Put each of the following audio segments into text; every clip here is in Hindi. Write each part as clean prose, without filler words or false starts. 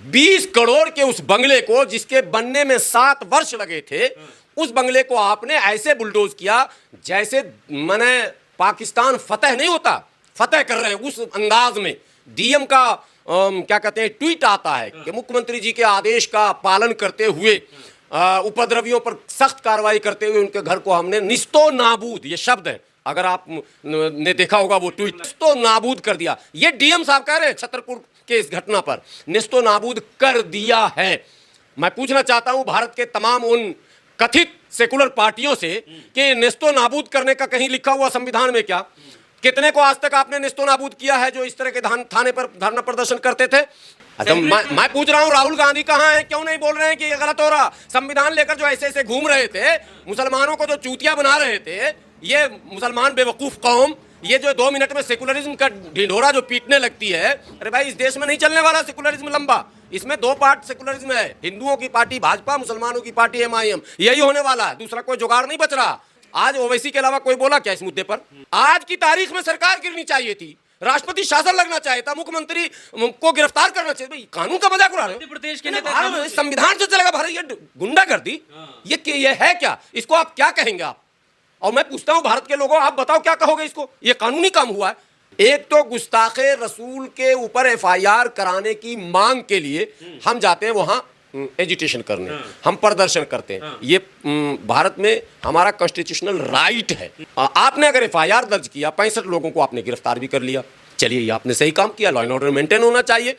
20 करोड़ के उस बंगले को, जिसके बनने में 7 वर्ष लगे थे, उस बंगले को आपने ऐसे बुलडोज किया जैसे माने पाकिस्तान फतेह नहीं होता, फतेह कर रहे हैं उस अंदाज में। डीएम का क्या कहते हैं ट्वीट आता है कि मुख्यमंत्री जी के आदेश का पालन करते हुए उपद्रवियों पर सख्त कार्रवाई करते हुए उनके घर को हमने निस्तो नाबूद, ये शब्द है, अगर आप ने देखा होगा वो ट्वीट, निस्तो नाबूद कर दिया। ये डीएम साहब कह रहे हैं छतरपुर के इस घटना पर निस्तो नाबूद कर दिया है। मैं पूछना चाहता हूं भारत के तमाम उन कथित सेकुलर पार्टियों से कि निस्तो नाबूद करने का कहीं लिखा हुआ संविधान में क्या? कितने को आज तक आपने निस्तो नाबूद किया है जो इस तरह के थाने पर धरना प्रदर्शन करते थे? अच्छा, मैं पूछ रहा हूं राहुल गांधी कहां है? क्यों नहीं बोल रहे हैं कि ये गलत हो रहा? संविधान लेकर जो ऐसे ऐसे घूम रहे थे, मुसलमानों को जो चूतिया बना रहे थे, ये मुसलमान बेवकूफ कौम, ये जो 2 मिनट में सेकुलरिज्म का ढिंढोरा जो पीटने लगती है, अरे भाई इस देश में नहीं चलने वाला सेकुलरिज्म लंबा। इसमें 2 पार्ट सेकुलरिज्म है, हिंदुओं की पार्टी भाजपा, मुसलमानों की पार्टी एमआईएम, यही होने वाला है, दूसरा कोई जुगाड़ नहीं बच रहा। आज ओवैसी के अलावा कोई बोला क्या इस मुद्दे पर? आज की तारीख में सरकार गिरनी चाहिए थी, राष्ट्रपति शासन लगना चाहिए था, मुख्यमंत्री को गिरफ्तार करना चाहिए। भाई कानून का मजाक उड़ा रहे हो? प्रदेश के नेता संविधान से चलेगा भारत? ये गुंडागर्दी, ये है क्या? इसको आप क्या कहेंगे आप? और मैं पूछता हूं भारत के लोगों, आप बताओ क्या कहोगे इसको? ये कानूनी काम हुआ है? एक तो गुस्ताखे रसूल के ऊपर एफआईआर कराने की मांग के लिए हम जाते हैं वहां एजिटेशन करने, हम प्रदर्शन करते हैं, ये भारत में हमारा कॉन्स्टिट्यूशनल राइट है। आपने अगर एफआईआर दर्ज किया, 65 लोगों को आपने गिरफ्तार भी कर लिया, चलिए ये आपने सही काम किया, लॉ एंड ऑर्डर मेंटेन होना चाहिए।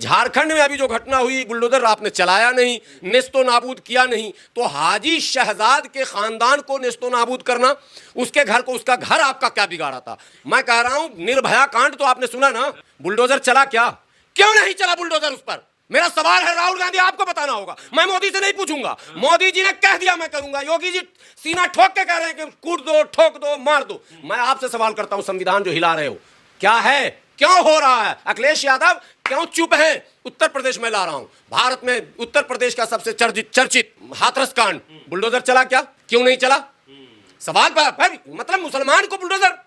झारखंड में अभी जो घटना हुई, बुलडोजर आपने चलाया नहीं, नेस्तो नाबूद किया नहीं, तो हाजी शहजाद के खानदान को नेस्तो नाबूद करना, उसके घर को, उसका घर आपका क्या बिगाड़ा था? मैं कह रहा हूं निर्भया कांड तो आपने सुना ना, बुलडोजर चला क्या? क्यों नहीं चला बुलडोजर? उस पर मेरा सवाल है, राहुल गांधी आपको बताना होगा, मैं मोदी से नहीं पूछूंगा। मोदी जी ने कह दिया मैं करूंगा, योगी जी सीना ठोक के कह रहे हैं कि कूट दो, ठोक दो, मार दो। मैं आपसे सवाल करता हूं, संविधान जो हिला रहे हो क्या है? क्यों हो रहा है? अखिलेश यादव क्यों चुप है? उत्तर प्रदेश में ला रहा हूं, भारत में उत्तर प्रदेश का सबसे चर्चित हाथरस कांड, बुलडोजर चला क्या? क्यों नहीं चला? सवाल पर मतलब मुसलमान को बुलडोजर,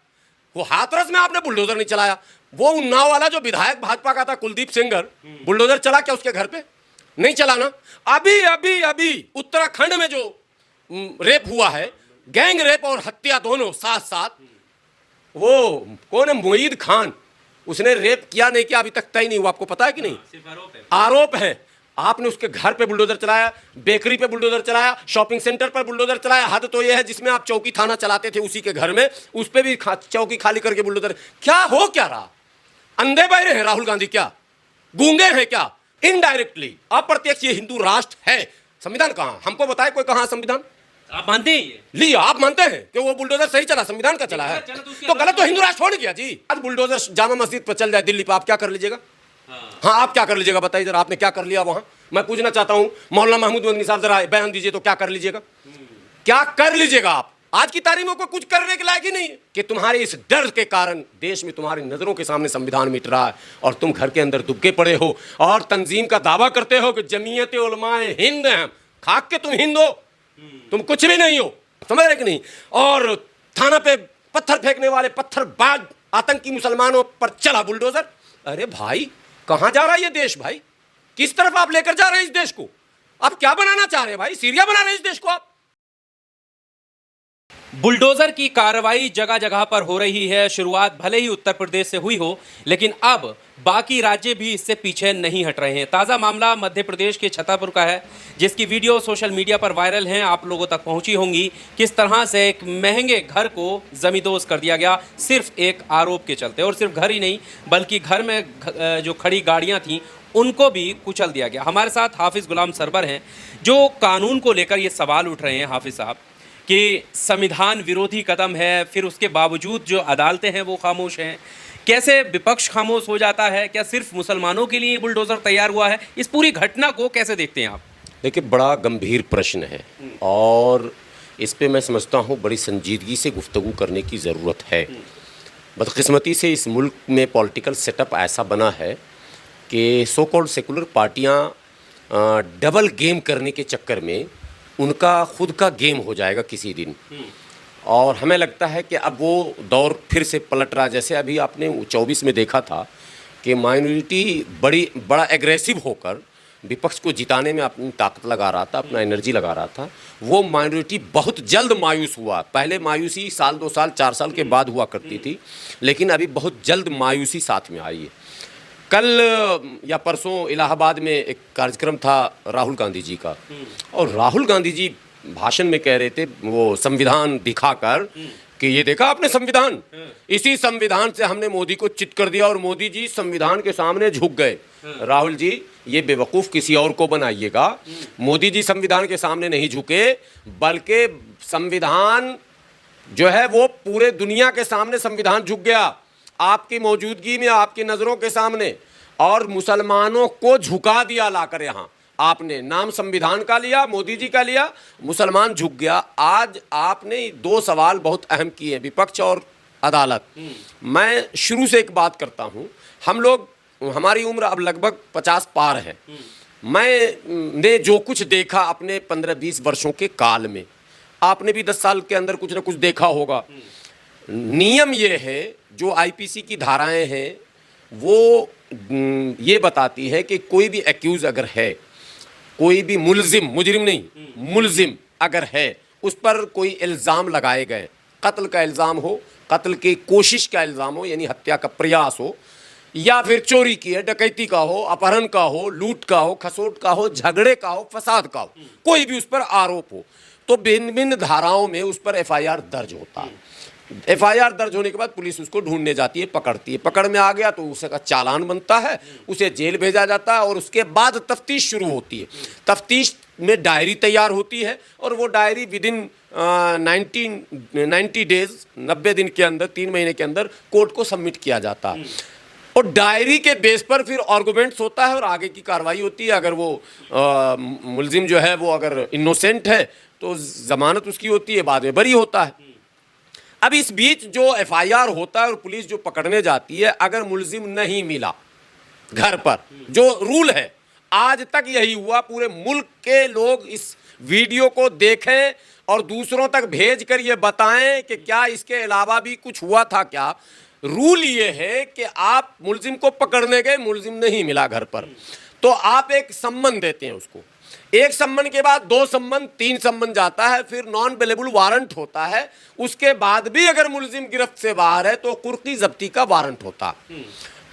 वो हाथरस में आपने बुलडोजर नहीं चलाया। वो उन्नाव वाला जो विधायक भाजपा का था कुलदीप सेंगर, बुलडोजर चला क्या उसके घर पे? नहीं चला ना। अभी उत्तराखंड में जो रेप हुआ है, गैंग रेप और हत्या दोनों साथ साथ, वो कौन है? मुईद खान, उसने रेप किया नहीं किया अभी तक तय नहीं हुआ, आपको पता है कि नहीं? सिर्फ आरोप है। आपने उसके घर पे बुलडोजर चलाया, बेकरी पे बुलडोजर चलाया, शॉपिंग सेंटर पर बुलडोजर चलाया। हद तो यह है जिसमें आप चौकी थाना चलाते थे उसी के घर में, उस पे भी चौकी खाली करके बुलडोजर। क्या हो क्या रहा? अंधे बहरे हैं राहुल गांधी क्या? गूंगे हैं क्या? इनडायरेक्टली अप्रत्यक्ष ये हिंदू राष्ट्र है। संविधान कहां? हमको बताए कोई, कहां संविधान? आप मानते हैं? लिया आप मानते हैं कि वो बुलडोजर सही चला, संविधान का चला है? तो गलत तो हिंदू राष्ट्र हो गया जी। आज बुलडोजर जामा मस्जिद पर चल जाए दिल्ली पर, आप क्या कर लीजिएगा? हाँ आप क्या कर लीजिएगा बताइए जरा, आपने क्या कर लिया वहां? मैं पूछना चाहता हूं, मौलाना महमूद मदनी साहब जरा बयान दीजिए तो क्या कर लीजिएगा? क्या कर लीजिएगा आप? आज की तारीख में कोई कुछ करने के लायक ही नहीं है कि तुम्हारे इस डर के कारण देश में तुम्हारी नजरों के सामने संविधान मिट रहा है और तुम घर के अंदर दुबके पड़े हो और तंजीम का दावा करते हो कि जमीयत उलमाए हिंद हैं। खाक के तुम हिंद हो, तुम कुछ भी नहीं हो, समझ रहे कि नहीं? और थाना पे पत्थर फेंकने वाले पत्थरबाज आतंकी मुसलमानों पर चला बुलडोजर। अरे भाई कहां जा रहा है ये देश? भाई किस तरफ आप लेकर जा रहे हैं इस देश को? आप क्या बनाना चाह रहे हैं भाई? सीरिया बना रहे हैं इस देश को आप? बुलडोजर की कार्रवाई जगह जगह पर हो रही है। शुरुआत भले ही उत्तर प्रदेश से हुई हो, लेकिन अब बाकी राज्य भी इससे पीछे नहीं हट रहे हैं। ताज़ा मामला मध्य प्रदेश के छतरपुर का है, जिसकी वीडियो सोशल मीडिया पर वायरल हैं, आप लोगों तक पहुंची होंगी। किस तरह से एक महंगे घर को जमींदोज कर दिया गया सिर्फ एक आरोप के चलते। और सिर्फ घर ही नहीं, बल्कि घर में जो खड़ी गाड़ियाँ थीं उनको भी कुचल दिया गया। हमारे साथ हाफिज़ गुलाम सरवर हैं, जो कानून को लेकर ये सवाल उठ रहे हैं हाफिज़ साहब कि संविधान विरोधी कदम है, फिर उसके बावजूद जो अदालतें हैं वो खामोश हैं। कैसे विपक्ष खामोश हो जाता है? क्या सिर्फ मुसलमानों के लिए बुलडोज़र तैयार हुआ है? इस पूरी घटना को कैसे देखते हैं आप? देखिए बड़ा गंभीर प्रश्न है और इस पे मैं समझता हूँ बड़ी संजीदगी से गुफ्तगू करने की ज़रूरत है। बदकिस्मती से इस मुल्क में पॉलिटिकल सेटअप ऐसा बना है कि सो कॉल्ड सेकुलर पार्टियाँ डबल गेम करने के चक्कर में उनका खुद का गेम हो जाएगा किसी दिन, और हमें लगता है कि अब वो दौर फिर से पलट रहा। जैसे अभी आपने 24 में देखा था कि माइनॉरिटी बड़ा एग्रेसिव होकर विपक्ष को जिताने में अपनी ताकत लगा रहा था, अपना एनर्जी लगा रहा था, वो माइनॉरिटी बहुत जल्द मायूस हुआ। पहले मायूसी साल 2 साल 4 साल के बाद हुआ करती थी, लेकिन अभी बहुत जल्द मायूसी साथ में आई है। कल या परसों इलाहाबाद में एक कार्यक्रम था राहुल गांधी जी का, और राहुल गांधी जी भाषण में कह रहे थे, वो संविधान दिखाकर कि ये देखा आपने संविधान, इसी संविधान से हमने मोदी को चित कर दिया और मोदी जी संविधान के सामने झुक गए। राहुल जी, ये बेवकूफ़ किसी और को बनाइएगा। मोदी जी संविधान के सामने नहीं झुके, बल्कि संविधान जो है वो पूरे दुनिया के सामने संविधान झुक गया, आपकी मौजूदगी में, आपकी नज़रों के सामने, और मुसलमानों को झुका दिया लाकर यहाँ। आपने नाम संविधान का लिया, मोदी जी का लिया, मुसलमान झुक गया। आज आपने 2 सवाल बहुत अहम किए, विपक्ष और अदालत। मैं शुरू से एक बात करता हूँ, हम लोग, हमारी उम्र अब लगभग 50 पार है। मैंने जो कुछ देखा अपने 15-20 वर्षों के काल में, आपने भी 10 साल के अंदर कुछ ना कुछ देखा होगा। नियम ये है, जो आईपीसी की धाराएं हैं वो ये बताती है कि कोई भी एक्यूज अगर है, कोई भी मुलजिम, मुजरिम नहीं, मुलजिम अगर है, उस पर कोई इल्ज़ाम लगाए गए, कत्ल का इल्ज़ाम हो, कत्ल की कोशिश का इल्ज़ाम हो, यानी हत्या का प्रयास हो, या फिर चोरी की है, डकैती का हो, अपहरण का हो, लूट का हो, खसोट का हो, झगड़े का हो, फसाद का हो, कोई भी उस पर आरोप हो, तो भिन्न भिन्न धाराओं में उस पर एफआईआर दर्ज होता है। एफआईआर दर्ज होने के बाद पुलिस उसको ढूंढने जाती है, पकड़ती है, पकड़ में आ गया तो उसका चालान बनता है, उसे जेल भेजा जाता है, और उसके बाद तफ्तीश शुरू होती है। तफ्तीश में डायरी तैयार होती है, और वो डायरी विदिन 90 डेज, 90 दिन के अंदर, 3 महीने के अंदर कोर्ट को सबमिट किया जाता है, और डायरी के बेस पर फिर आर्गूमेंट्स होता है और आगे की कार्रवाई होती है। अगर वो मुलजिम जो है वो अगर इनोसेंट है तो जमानत उसकी होती है, बाद में बरी होता है। अब इस बीच जो एफआईआर होता है और पुलिस जो पकड़ने जाती है, अगर मुलजिम नहीं मिला घर पर, जो रूल है आज तक यही हुआ, पूरे मुल्क के लोग इस वीडियो को देखें और दूसरों तक भेज कर ये बताएं कि क्या इसके अलावा भी कुछ हुआ था क्या। रूल ये है कि आप मुलजिम को पकड़ने गए, मुलजिम नहीं मिला घर पर, तो आप एक सम्मन देते हैं उसको, एक सम्मन के बाद 2 सम्मन, 3 सम्मन जाता है, फिर नॉन बेलेबल वारंट होता है। उसके बाद भी अगर मुलजिम गिरफ्त से बाहर है तो कुर्की जब्ती का वारंट होता है।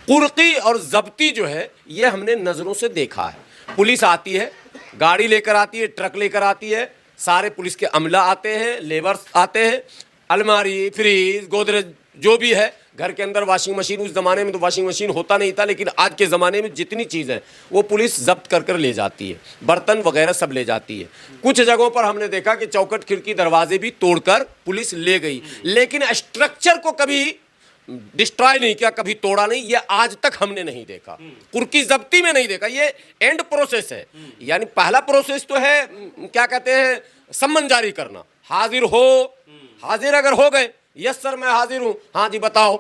कुर्की और जब्ती जो है ये हमने नज़रों से देखा है। पुलिस आती है, गाड़ी लेकर आती है, ट्रक लेकर आती है, सारे पुलिस के अमला आते हैं, लेबर्स आते हैं, अलमारी, फ्रिज, गोदरेज जो भी है, घर के अंदर वॉशिंग मशीन, उस ज़माने में तो वॉशिंग मशीन होता नहीं था, लेकिन आज के ज़माने में जितनी चीज़ है वो पुलिस जब्त कर कर ले जाती है, बर्तन वगैरह सब ले जाती है। कुछ जगहों पर हमने देखा कि चौखट, खिड़की, दरवाजे भी तोड़कर पुलिस ले गई, लेकिन स्ट्रक्चर को कभी डिस्ट्रॉय नहीं किया, कभी तोड़ा नहीं, ये आज तक हमने नहीं देखा, कुर्की जब्ती में नहीं देखा। ये एंड प्रोसेस है, यानी पहला प्रोसेस तो है क्या कहते हैं, सम्मन जारी करना, हाजिर हो, हाजिर अगर हो गए, यस सर मैं हाजिर हूँ, हाँ जी बताओ,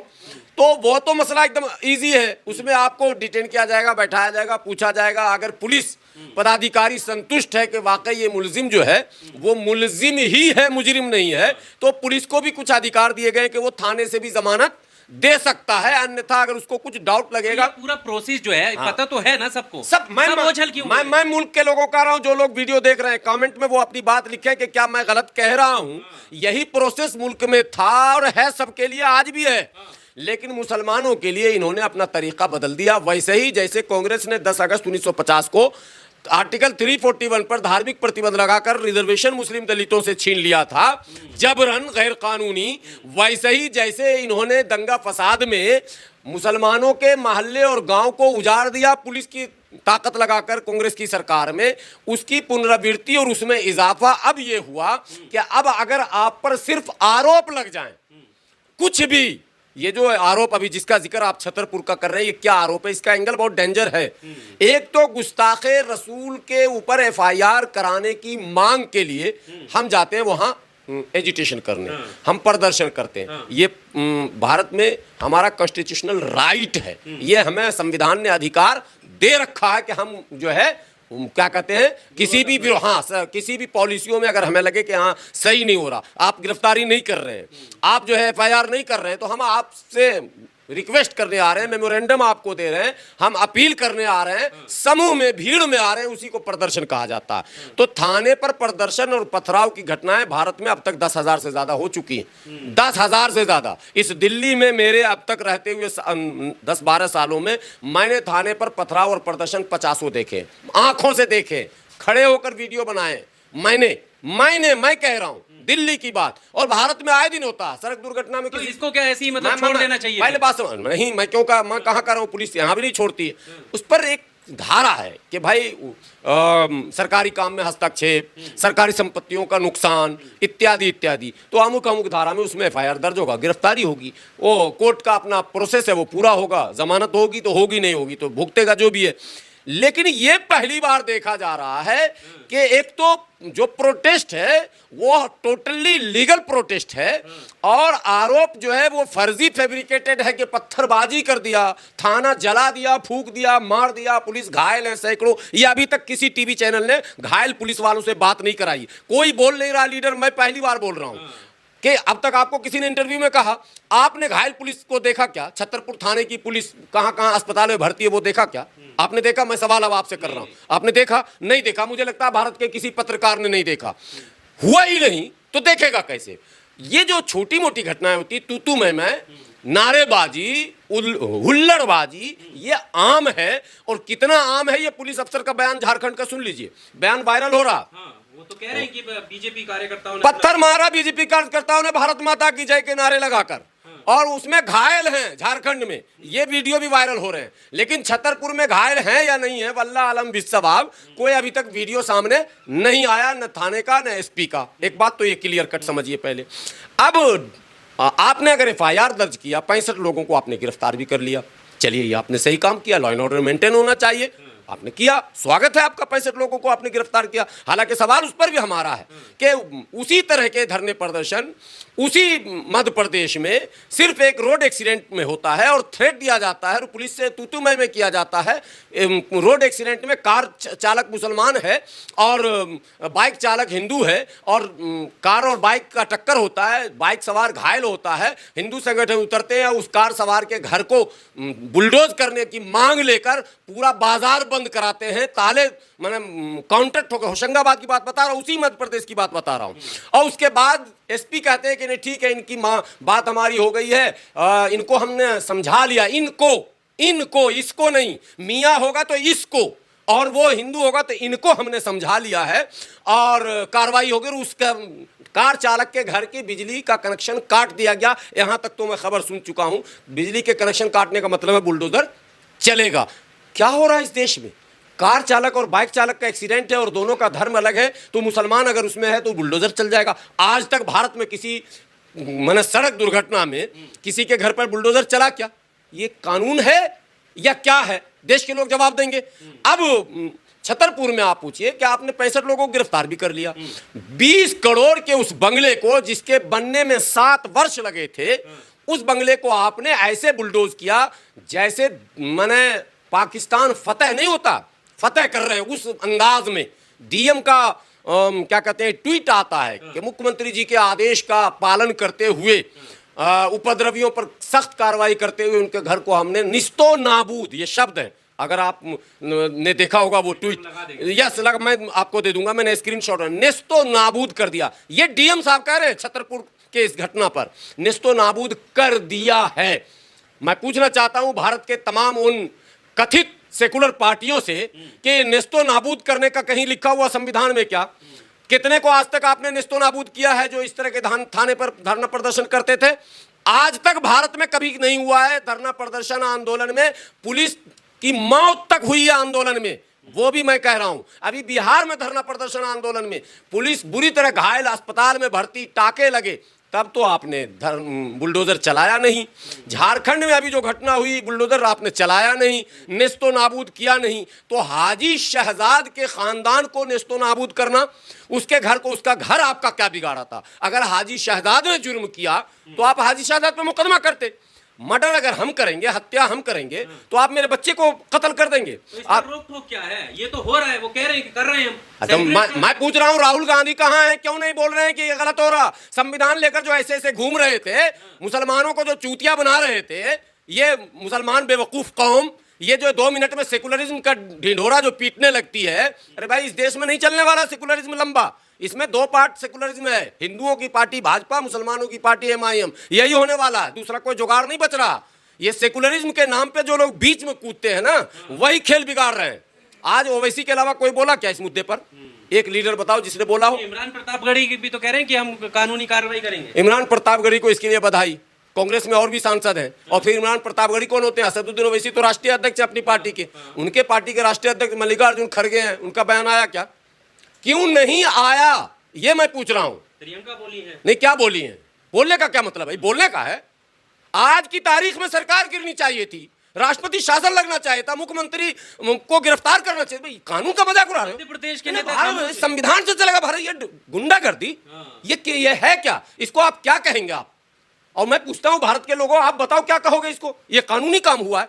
तो वो तो मसला एकदम इजी है, उसमें आपको डिटेन किया जाएगा, बैठाया जाएगा, पूछा जाएगा। अगर पुलिस पदाधिकारी संतुष्ट है कि वाकई ये मुलजिम जो है वो मुलजिम ही है, मुजरिम नहीं है, तो पुलिस को भी कुछ अधिकार दिए गए कि वो थाने से भी जमानत दे सकता है, अन्यथा अगर उसको कुछ डाउट लगेगा। पूरा प्रोसेस जो है पता तो है ना सबको, सब मैं मुल्क के लोगों का रहा हूं, जो लोग वीडियो देख रहे हैं कमेंट में वो अपनी बात लिखें कि क्या मैं गलत कह रहा हूं। यही प्रोसेस मुल्क में था और है, सबके लिए आज भी है, लेकिन मुसलमानों के लिए इन्होंने अपना तरीका बदल दिया। वैसे ही जैसे कांग्रेस ने 10 अगस्त 1950 को आर्टिकल 341 पर धार्मिक प्रतिबंध लगाकर रिजर्वेशन मुस्लिम दलितों से छीन लिया था, जबरन गैर कानूनी, वैसे ही जैसे इन्होंने दंगा फसाद में मुसलमानों के मोहल्ले और गांव को उजाड़ दिया पुलिस की ताकत लगाकर कांग्रेस की सरकार में, उसकी पुनरावृत्ति और उसमें इजाफा अब ये हुआ कि अब अगर आप पर सिर्फ आरोप लग जाएं, कुछ भी, ये जो आरोप अभी जिसका जिक्र आप छतरपुर का कर रहे हैं, ये क्या आरोप है, इसका एंगल बहुत डेंजर है। एक तो गुस्ताखे रसूल के ऊपर एफआईआर कराने की मांग के लिए हम जाते हैं वहां एजिटेशन करने, हम प्रदर्शन करते हैं, ये भारत में हमारा कॉन्स्टिट्यूशनल राइट है, ये हमें संविधान ने अधिकार दे रखा है कि हम जो है क्या कहते हैं, किसी भी किसी भी पॉलिसियों में अगर हमें लगे कि हाँ सही नहीं हो रहा, आप गिरफ्तारी नहीं कर रहे हैं, आप जो है एफआईआर नहीं कर रहे हैं, तो हम आपसे रिक्वेस्ट करने आ रहे हैं, मेमोरेंडम आपको दे रहे हैं, हम अपील करने आ रहे हैं, समूह में भीड़ में आ रहे हैं, उसी को प्रदर्शन कहा जाता है। तो थाने पर प्रदर्शन और पथराव की घटनाएं भारत में अब तक 10,000 से ज्यादा हो चुकी हैं। 10,000 से ज्यादा। इस दिल्ली में मेरे अब तक रहते हुए 10-12 सालों में मैंने थाने पर पथराव और प्रदर्शन 50 देखे, आंखों से देखे, खड़े होकर वीडियो बनाए। मैं कह रहा हूं दिल्ली की बात, और भारत में आए दिन होता है सड़क दुर्घटना में। तो इसको क्या ऐसी मतलब छोड़ देना चाहिए? पहले बात समझ नहीं, मैं कहाँ कर रहा हूँ, पुलिस यहां भी नहीं छोड़ती है। उस पर एक धारा है कि भाई सरकारी काम में हस्तक्षेप, सरकारी संपत्तियों का नुकसान इत्यादि इत्यादि, तो अमुक अमुक धारा में उसमें एफआईआर दर्ज होगा, गिरफ्तारी होगी, वो कोर्ट का अपना प्रोसेस है वो पूरा होगा, जमानत होगी तो होगी, नहीं होगी तो भुगतेगा जो भी है। लेकिन ये पहली बार देखा जा रहा है कि एक तो जो प्रोटेस्ट है वो टोटली लीगल प्रोटेस्ट है, और आरोप जो है वो फर्जी फैब्रिकेटेड है कि पत्थरबाजी कर दिया, थाना जला दिया, फूंक दिया, मार दिया, पुलिस घायल है सैकड़ों। ये अभी तक किसी टीवी चैनल ने घायल पुलिस वालों से बात नहीं कराई, कोई बोल नहीं रहा लीडर। मैं पहली बार बोल रहा हूं कि अब तक आपको किसी ने इंटरव्यू में कहा आपने घायल पुलिस को देखा क्या? छतरपुर थाने की पुलिस कहां अस्पताल में भर्ती है वो देखा क्या? आपने देखा? मैं सवाल अब आपसे कर रहा हूं, आपने देखा? नहीं देखा। मुझे लगता है भारत के किसी पत्रकार ने नहीं देखा, हुआ ही नहीं तो देखेगा कैसे? ये जो छोटी मोटी घटनाएं होती, तू मैं, नारेबाजी, हुल्लड़बाजी, ये आम है। और कितना आम है, ये पुलिस अफसर का बयान झारखंड का सुन लीजिए, बयान वायरल हो रहा। वो तो कह रहे हैं कि बीजेपी कार्यकर्ताओं ने पत्थर मारा, बीजेपी कार्यकर्ताओं ने भारत माता की जय के नारे लगाकर, और उसमें घायल हैं झारखंड में, ये वीडियो भी वायरल हो रहे हैं। लेकिन छतरपुर में घायल हैं या नहीं है, वल्लाह आलम बिस्सवाब, कोई अभी तक वीडियो सामने नहीं आया, न थाने का न एसपी का। एक बात तो ये क्लियर कट समझिए पहले। अब आपने अगर एफआईआर दर्ज किया, 65 लोगों को आपने गिरफ्तार भी कर लिया, चलिए ये आपने सही काम किया, लॉ एंड ऑर्डर मेंटेन होना चाहिए, आपने किया, स्वागत है आपका। 65 लोगों को आपने गिरफ्तार किया। हालांकि सवाल उस पर भी हमारा है कि उसी तरह के धरने प्रदर्शन उसी मध्य प्रदेश में सिर्फ एक रोड एक्सीडेंट में होता है और थ्रेट दिया जाता है और पुलिस से तू मैं किया जाता है। रोड एक्सीडेंट में कार चालक मुसलमान है और बाइक चालक हिंदू है, और कार और बाइक का टक्कर होता है, बाइक सवार घायल होता है, हिंदू संगठन उतरते हैं, उस कार सवार के घर को बुलडोज करने की मांग लेकर पूरा बाजार बंद कराते हैं, ताले मैंने काउंटर ठोके। होशंगाबाद की बात बता रहा हूँ, उसी मध्य प्रदेश की बात बता रहा हूँ। और उसके बाद एसपी कहते हैं कि नहीं ठीक है, इनकी बात हमारी हो गई है, इनको हमने समझा लिया, इनको इसको नहीं, मियाँ होगा तो इसको, और वो हिंदू होगा तो इनको हमने समझा लिया है, और कार्रवाई होगी। उसका कार चालक के घर की बिजली का कनेक्शन काट दिया गया। यहां तक तो मैं खबर सुन चुका हूं, बिजली के कनेक्शन काटने का मतलब है बुलडोजर चलेगा। क्या हो रहा है इस देश में? कार चालक और बाइक चालक का एक्सीडेंट है और दोनों का धर्म अलग है, तो मुसलमान अगर उसमें है तो बुलडोजर चल जाएगा। आज तक भारत में किसी मैंने सड़क दुर्घटना में किसी के घर पर बुलडोजर चला क्या? ये कानून है या क्या है? देश के लोग जवाब देंगे। अब छतरपुर में आप पूछिए कि आपने 65 लोगों को गिरफ्तार भी कर लिया। 20 करोड़ के उस बंगले को, जिसके बनने में 7 वर्ष लगे थे, उस बंगले को आपने ऐसे बुलडोज किया जैसे मैंने पाकिस्तान फतेह नहीं होता, फतेह कर रहे हैं उस अंदाज में। डीएम का क्या कहते हैं ट्वीट आता है कि मुख्यमंत्री जी के आदेश का पालन करते हुए उपद्रवियों पर सख्त कार्रवाई करते हुए उनके घर को हमने निस्तो नाबूद, ये शब्द है, अगर आप ने देखा होगा वो ट्वीट, यस लगा, मैं आपको दे दूंगा, मैंने स्क्रीनशॉट, नेस्तो नाबूद कर दिया। ये डीएम साहब कह रहे हैं छतरपुर के इस घटना पर नेस्तो नाबूद कर दिया है। मैं पूछना चाहता हूं भारत के तमाम उन कथित सेकुलर पार्टियों से कि नेस्तो नाबूद करने का कहीं लिखा हुआ संविधान में क्या? कितने को आज तक आपने नेस्तो नाबूद किया है जो इस तरह के थाने पर धरना प्रदर्शन करते थे? आज तक भारत में कभी नहीं हुआ है धरना प्रदर्शन आंदोलन में पुलिस की मौत तक हुई है आंदोलन में, वो भी मैं कह रहा हूं। अभी बिहार में धरना प्रदर्शन आंदोलन में पुलिस बुरी तरह घायल, अस्पताल में भर्ती, टाके लगे, तब तो आपने बुलडोजर चलाया नहीं। झारखंड में अभी जो घटना हुई, बुलडोजर आपने चलाया नहीं, नेस्तो नाबूद किया नहीं। तो हाजी शहजाद के खानदान को नेस्तो नाबूद करना, उसके घर को, उसका घर आपका क्या बिगाड़ा था? अगर हाजी शहजाद ने जुर्म किया तो आप हाजी शहजाद पे मुकदमा करते। मर्डर अगर हम करेंगे, हत्या हम करेंगे, तो आप मेरे बच्चे को कत्ल कर देंगे। तो आप रोक टोक क्या है? ये तो हो रहा है, वो कह रहे हैं कि कर रहे हैं हम। अच्छा, मैं पूछ रहा हूँ राहुल गांधी कहाँ है? क्यों नहीं बोल रहे हैं कि ये गलत हो रहा? संविधान लेकर जो ऐसे ऐसे घूम रहे थे, मुसलमानों को जो चूतिया बना रहे थे, ये मुसलमान बेवकूफ कौम, ये जो 2 मिनट में सेकुलरिज्म का ढिंढोरा जो पीटने लगती है, अरे भाई इस देश में नहीं चलने वाला सेकुलरिज्म लंबा। इसमें 2 पार्ट सेकुलरिज्म है, हिंदुओं की पार्टी भाजपा, मुसलमानों की पार्टी एमआईएम, यही होने वाला है, दूसरा कोई जुगाड़ नहीं बच रहा। ये सेकुलरिज्म के नाम पे जो लोग बीच में कूदते हैं ना, वही खेल बिगाड़ रहे हैं। आज ओवैसी के अलावा कोई बोला क्या इस मुद्दे पर? एक लीडर बताओ जिसने बोला हो। इमरान प्रतापगढ़ी भी तो कह रहे हैं कि हम कानूनी कार्रवाई करेंगे। इमरान प्रतापगढ़ी को इसके लिए बधाई। कांग्रेस में और भी सांसद हैं। और फिर इमरान प्रतापगढ़ी कौन होते हैं? असदुद्दीन ओवैसी तो राष्ट्रीय अध्यक्ष है अपनी पार्टी के। उनके पार्टी के राष्ट्रीय अध्यक्ष मल्लिकार्जुन खड़गे हैं, उनका बयान आया क्या? क्यों नहीं आया ये मैं पूछ रहा हूं। प्रियंका बोली है, नहीं क्या बोली है? बोलने का क्या मतलब है? बोलने का है आज की तारीख में सरकार गिरनी चाहिए थी, राष्ट्रपति शासन लगना चाहिए था, मुख्यमंत्री को गिरफ्तार करना चाहिए। भाई कानून का मजाक उड़ा रहे हो? मध्य प्रदेश के नेता संविधान से चलेगा भारत? ये गुंडागर्दी, ये है क्या? इसको आप क्या कहेंगे आप? और मैं पूछता हूं भारत के लोगों, आप बताओ क्या कहोगे इसको? ये कानूनी काम हुआ है?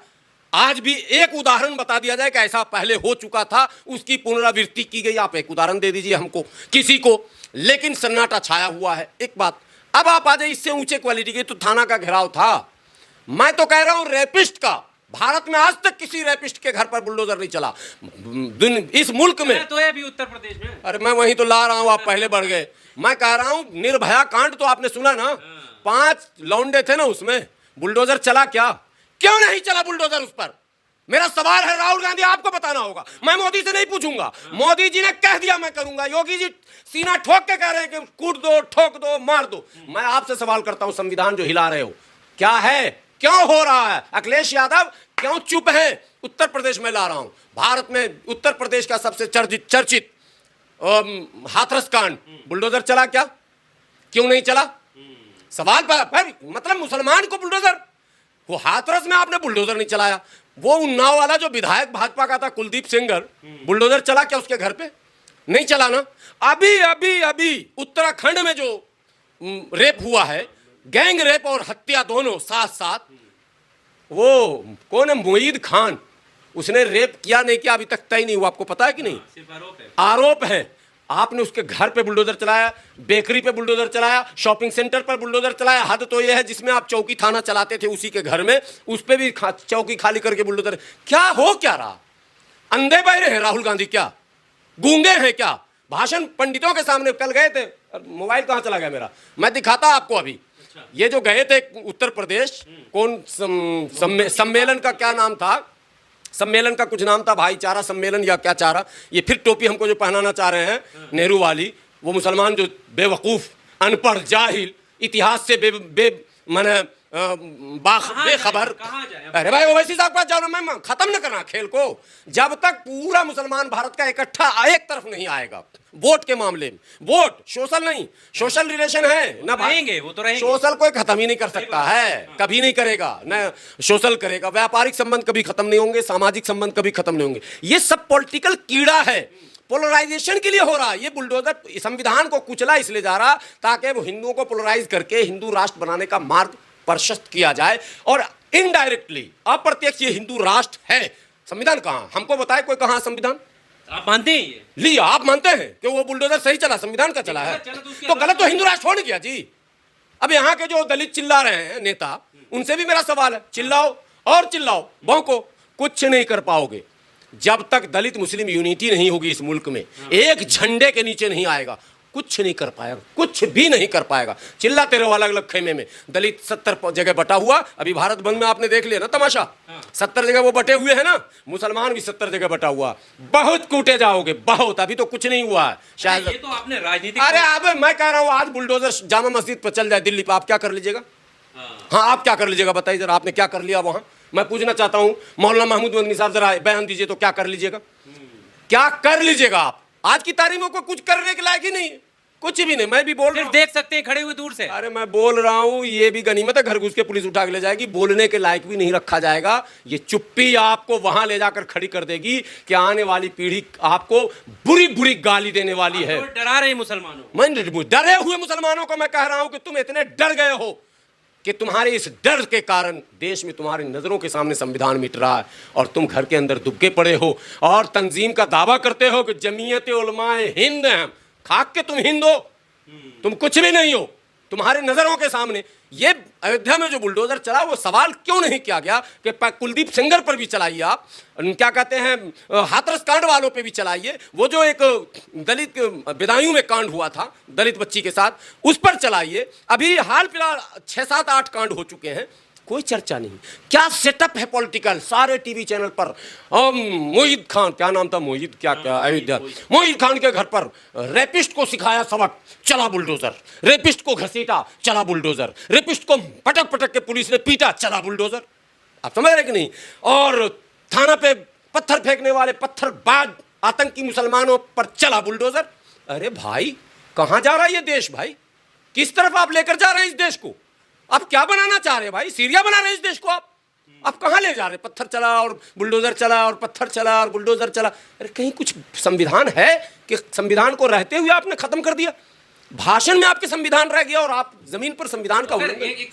आज भी एक उदाहरण बता दिया जाए कि ऐसा पहले हो चुका था, उसकी पुनरावृत्ति की गई। आप एक उदाहरण दे दीजिए हमको, किसी को। लेकिन सन्नाटा छाया हुआ है। एक बात, अब आप आ जाए इससे ऊंचे क्वालिटी के, तो थाना का घेराव था। मैं तो कह रहा हूं रेपिस्ट का, भारत में आज तक किसी रेपिस्ट के घर पर बुलडोजर नहीं चला इस मुल्क में। तो है अभी उत्तर प्रदेश में। अरे मैं वहीं तो ला रहा हूं, आप पहले बढ़ गए। मैं कह रहा हूं निर्भया कांड तो आपने सुना ना, 5 लौंडे थे ना उसमें, बुलडोजर चला क्या? क्यों नहीं चला बुलडोजर उस पर? मेरा सवाल है, राहुल गांधी आपको बताना होगा, मैं मोदी से नहीं पूछूंगा। मोदी जी ने कह दिया मैं करूंगा, योगी जी सीना ठोक के कह रहे हैं कि कूट दो, ठोक दो, मार दो। मैं आपसे सवाल करता हूं, संविधान जो हिला रहे हो क्या है? क्यों हो रहा है? अखिलेश यादव क्यों चुप है? उत्तर प्रदेश में ला रहा हूं। भारत में उत्तर प्रदेश का सबसे चर्चित हाथरस कांड, बुलडोजर चला क्या? क्यों नहीं चला? सवाल पर मतलब मुसलमान को बुलडोजर, वो हाथरस में आपने बुलडोजर नहीं चलाया। वो उन्नाव वाला जो विधायक भाजपा का था कुलदीप सेंगर, बुलडोजर चला क्या उसके घर पे? नहीं चला ना। अभी उत्तराखंड में जो रेप हुआ है, गैंग रेप और हत्या दोनों साथ साथ, वो कौन है? मोईद खान, उसने रेप किया नहीं किया अभी तक तय नहीं हुआ। आपको पता है कि नहीं? सिर्फ आरोप है। आरोप है। आपने उसके घर पे बुलडोजर चलाया, बेकरी पे बुलडोजर चलाया, शॉपिंग सेंटर पर बुलडोजर चलाया। हद तो यह है जिसमें आप चौकी थाना चलाते थे उसी के घर में, उस पे भी चौकी खाली करके बुलडोजर। क्या हो क्या रहा? अंधे बहरे हैं राहुल गांधी क्या? गूंगे हैं क्या? भाषण पंडितों के सामने कल गए थे, मोबाइल कहां चला गया मेरा, मैं दिखाता आपको अभी। ये जो गए थे उत्तर प्रदेश, कौन सम्मेलन का क्या नाम था? सम्मेलन का कुछ नाम था, भाईचारा सम्मेलन या क्या चारा। ये फिर टोपी हमको जो पहनाना चाह रहे हैं नेहरू वाली, वो मुसलमान जो बेवकूफ, अनपढ़, जाहिल, इतिहास से बेखबर। अरे भाई ओवैसी साहब के पास जाओ ना, मैं खत्म न करना खेल को। जब तक पूरा मुसलमान भारत का इकट्ठा एक तरफ नहीं आएगा वोट के मामले में, वोट सोशल नहीं, सोशल रिलेशन है ना, रहेंगे वो तो रहेंगे। सोशल कोई खत्म ही नहीं कर सकता है, कभी नहीं करेगा, न सोशल करेगा। व्यापारिक संबंध कभी खत्म नहीं होंगे, सामाजिक संबंध कभी खत्म नहीं होंगे। ये सब पॉलिटिकल कीड़ा है, पोलराइजेशन के लिए हो रहा है। ये बुलडोजर संविधान को कुचला इसलिए जा रहा ताकि वो हिंदुओं को पोलराइज करके हिंदू राष्ट्र बनाने का मार्ग प्रशस्त किया जाए, और इनडायरेक्टली अप्रत्यक्ष ये हिंदू राष्ट्र है। संविधान कहां? हमको बताए कोई, कहां संविधान? आप मानते हैं ये? लिया आप मानते हैं कि वो बुलडोजर सही चला, संविधान का चला है? तो गलत तो हिंदू राष्ट्र हो नहीं गया जी। अब यहाँ के जो दलित चिल्ला रहे हैं नेता, उनसे भी मेरा सवाल है, चिल्लाओ और चिल्लाओ, भौंको, कुछ नहीं कर पाओगे जब तक दलित मुस्लिम यूनिटी नहीं होगी इस मुल्क में, एक झंडे के नीचे नहीं आएगा, कुछ नहीं कर पाएगा, कुछ भी नहीं कर पाएगा। चिल्लाते रहो अलग अलग खेमे में। दलित 70 जगह बटा हुआ, अभी भारत बंद में आपने देख लिया ना तमाशा, 70 जगह वो बटे हुए हैं ना। मुसलमान भी 70 जगह बटा हुआ, बहुत कूटे जाओगे, बहुत। अभी तो कुछ नहीं हुआ है शायद। ये तो आपने राजनीतिक, अरे अब मैं कह रहा हूँ आज बुलडोजर जामा मस्जिद पर चल जाए दिल्ली पर, आप क्या कर लीजिएगा? हाँ आप क्या कर लीजिएगा बताइए जरा, आपने क्या कर लिया वहां? मैं पूछना चाहता हूं, मौलाना महमूद मदनी साहब जरा बयान दीजिए तो क्या कर लीजिएगा? क्या कर लीजिएगा आप? आज की तारीख में कोई कुछ करने के लायक ही नहीं है, कुछ भी नहीं। मैं भी बोल रहा हूं, देख सकते हैं खड़े हुए दूर से। अरे मैं बोल रहा हूं, ये भी गनीमत है, घर घुस के पुलिस उठा के ले जाएगी, बोलने के लायक भी नहीं रखा जाएगा। ये चुप्पी आपको वहां ले जाकर खड़ी कर देगी कि आने वाली पीढ़ी आपको बुरी बुरी गाली देने वाली है। डरा रहे मुसलमानों, मैं डरे हुए मुसलमानों को मैं कह रहा हूं कि तुम इतने डर गए हो कि तुम्हारे इस डर के कारण देश में तुम्हारी नजरों के सामने संविधान मिट रहा है और तुम घर के अंदर दुबके पड़े हो और तंजीम का दावा करते हो कि जमीयत उलमाए हिंद हैं। खाक के तुम हिंद हो, तुम कुछ भी नहीं हो, तुम्हारे नजरों के सामने ये अयोध्या में जो बुलडोजर चला, वो सवाल क्यों नहीं किया गया कि कुलदीप सेंगर पर भी चलाइए, आप क्या कहते हैं हाथरस कांड वालों पे भी चलाइए, वो जो एक दलित बदायूं में कांड हुआ था दलित बच्ची के साथ, उस पर चलाइए। अभी हाल फिलहाल 6, 7, 8 कांड हो चुके हैं, कोई चर्चा नहीं। क्या सेटअप है पॉलिटिकल, सारे टीवी चैनल पर मोहित खान, क्या नाम था, मोहित क्या अयोध्या, मोहित खान के घर पर रेपिस्ट को सिखाया सबक, चला बुलडोजर, रेपिस्ट को घसीटा, चला बुलडोजर, रेपिस्ट को पटक पटक के पुलिस ने पीटा, चला बुलडोजर। आप समझ रहे कि नहीं? और थाना पे पत्थर फेंकने वाले पत्थरबाज आतंकी मुसलमानों पर चला बुलडोजर। अरे भाई, कहां जा रहा है ये देश भाई? किस तरफ आप लेकर जा रहे हैं इस देश को? आप क्या बनाना चाह रहे हैं भाई? सीरिया बना रहे हैं इस देश को आप कहां ले जा रहे हैं? पत्थर चला और बुलडोजर चला और पत्थर चला और बुलडोजर चला। अरे कहीं कुछ संविधान है कि संविधान को रहते हुए आपने खत्म कर दिया? भाषण में आपके संविधान रह गया और आप जमीन पर संविधान का उल्लंघन।